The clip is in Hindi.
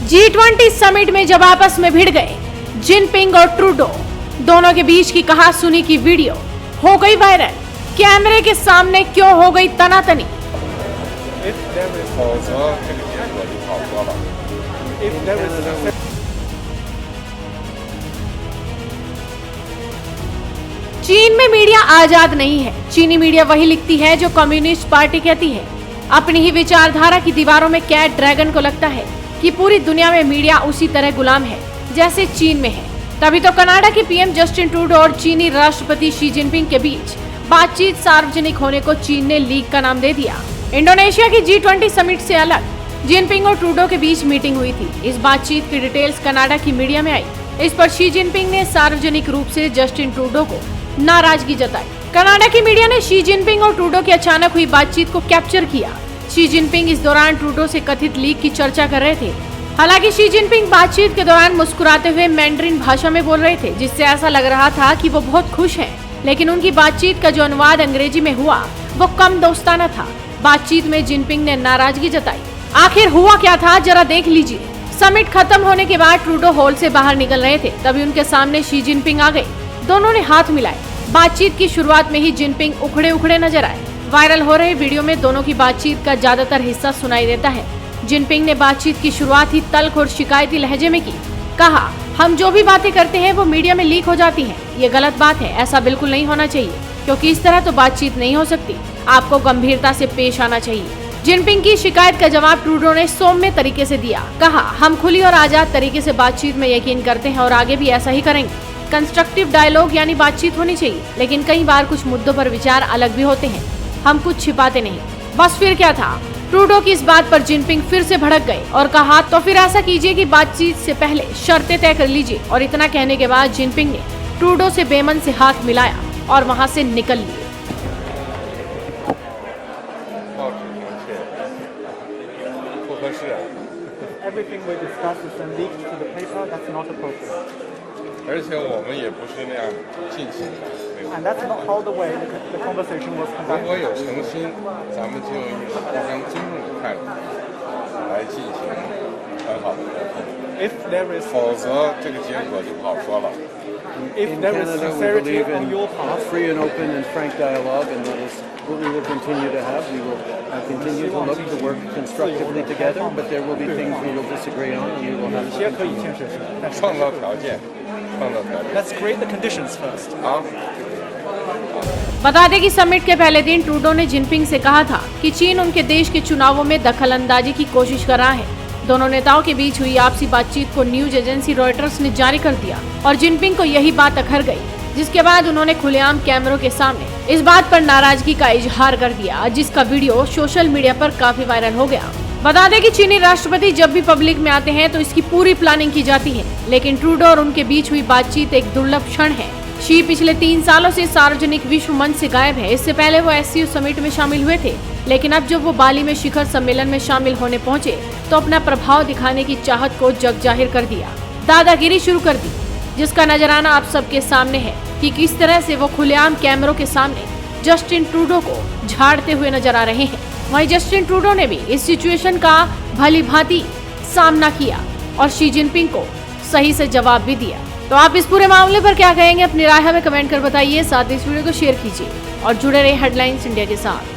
G20 समिट में जब आपस में भिड़ गए जिनपिंग और ट्रूडो, दोनों के बीच की कहा-सुनी की वीडियो हो गई वायरल। कैमरे के सामने क्यों हो गई तनातनी? चीन में मीडिया आजाद नहीं है। चीनी मीडिया वही लिखती है जो कम्युनिस्ट पार्टी कहती है। अपनी ही विचारधारा की दीवारों में कैद ड्रैगन को लगता है कि पूरी दुनिया में मीडिया उसी तरह गुलाम है जैसे चीन में है। तभी तो कनाडा के पीएम जस्टिन ट्रूडो और चीनी राष्ट्रपति शी जिनपिंग के बीच बातचीत सार्वजनिक होने को चीन ने लीक का नाम दे दिया। इंडोनेशिया की G20 समिट से अलग जिनपिंग और ट्रूडो के बीच मीटिंग हुई थी। इस बातचीत की डिटेल्स कनाडा की मीडिया में आई। इस पर शी जिनपिंग ने सार्वजनिक रूप से जस्टिन ट्रूडो को नाराजगी जताई। कनाडा की मीडिया ने शी जिनपिंग और ट्रूडो की अचानक हुई बातचीत को कैप्चर किया। शी जिनपिंग इस दौरान ट्रूडो से कथित लीक की चर्चा कर रहे थे। हालांकि शी जिनपिंग बातचीत के दौरान मुस्कुराते हुए मैंड्रिन भाषा में बोल रहे थे, जिससे ऐसा लग रहा था कि वो बहुत खुश हैं। लेकिन उनकी बातचीत का जो अनुवाद अंग्रेजी में हुआ वो कम दोस्ताना था। बातचीत में जिनपिंग ने नाराजगी जताई। आखिर हुआ क्या था, जरा देख लीजिए। समिट खत्म होने के बाद ट्रूडो हॉल से बाहर निकल रहे थे, तभी उनके सामने शी जिनपिंग आ गए। दोनों ने हाथ मिलाए। बातचीत की शुरुआत में ही जिनपिंग उखड़े उखड़े नजर आए। वायरल हो रहे वीडियो में दोनों की बातचीत का ज्यादातर हिस्सा सुनाई देता है। जिनपिंग ने बातचीत की शुरुआत ही तल्ख और शिकायती लहजे में की। कहा, हम जो भी बातें करते हैं वो मीडिया में लीक हो जाती हैं। ये गलत बात है, ऐसा बिल्कुल नहीं होना चाहिए, क्योंकि इस तरह तो बातचीत नहीं हो सकती। आपको गंभीरता से पेश आना चाहिए। जिनपिंग की शिकायत का जवाब ट्रूडो ने सौम्य तरीके से दिया। कहा, हम खुली और आजाद तरीके से बातचीत में यकीन करते हैं और आगे भी ऐसा ही करेंगे। कंस्ट्रक्टिव डायलॉग यानी बातचीत होनी चाहिए, लेकिन कई बार कुछ मुद्दों पर विचार अलग भी होते हैं। हम कुछ छिपाते नहीं। बस फिर क्या था? ट्रूडो की इस बात पर जिनपिंग फिर से भड़क गए और कहा, तो फिर ऐसा कीजिए कि बातचीत से पहले शर्तें तय कर लीजिए। और इतना कहने के बाद जिनपिंग ने ट्रूडो से बेमन से हाथ मिलाया और वहां से निकल लिए। Everything we discuss is then leaked to the paper. That's not appropriate. 而且我们也不是那样进行的。 And that's not how the way the conversation was 如 conducted. 果有诚心，咱们就用一个互相尊重的态度来进行很好的沟通。 If there is 否则这个结果就不好说了。 if In there is Canada, we sincerity believe on in your part, free and open and frank dialogue, and that is what we will continue to have. We will continue to look to work constructively together, but there will be things we will disagree on, and we will have 有些 to 可以 continue. 建设性，但是创造条件，创造条件。 Let's create the conditions first. 好。 बता दें कि समिट के पहले दिन ट्रूडो ने जिनपिंग से कहा था कि चीन उनके देश के चुनावों में दखलंदाजी की कोशिश कर रहा है। दोनों नेताओं के बीच हुई आपसी बातचीत को न्यूज एजेंसी रॉयटर्स ने जारी कर दिया और जिनपिंग को यही बात अखर गई, जिसके बाद उन्होंने खुलेआम कैमरों के सामने इस बात पर नाराजगी का इजहार कर दिया, जिसका वीडियो सोशल मीडिया पर काफी वायरल हो गया। बता दें कि चीनी राष्ट्रपति जब भी पब्लिक में आते हैं तो इसकी पूरी प्लानिंग की जाती है, लेकिन ट्रूडो और उनके बीच हुई बातचीत एक दुर्लभ क्षण है। शी पिछले 3 सालों से सार्वजनिक विश्व मंच से गायब है। इससे पहले वो SCO समिट में शामिल हुए थे, लेकिन अब जब वो बाली में शिखर सम्मेलन में शामिल होने पहुंचे तो अपना प्रभाव दिखाने की चाहत को जग जाहिर कर दिया, दादागिरी शुरू कर दी, जिसका नजराना आप सबके सामने है कि किस तरह से वो खुलेआम कैमरों के सामने जस्टिन ट्रूडो को झाड़ते हुए नजर आ रहे हैं। वहीं जस्टिन ट्रूडो ने भी इस सिचुएशन का भली भांति सामना किया और शी जिनपिंग को सही से जवाब भी दिया। तो आप इस पूरे मामले पर क्या कहेंगे, अपनी राय हमें कमेंट कर बताइए। साथ ही इस वीडियो को शेयर कीजिए और जुड़े रहे हेडलाइंस इंडिया के साथ।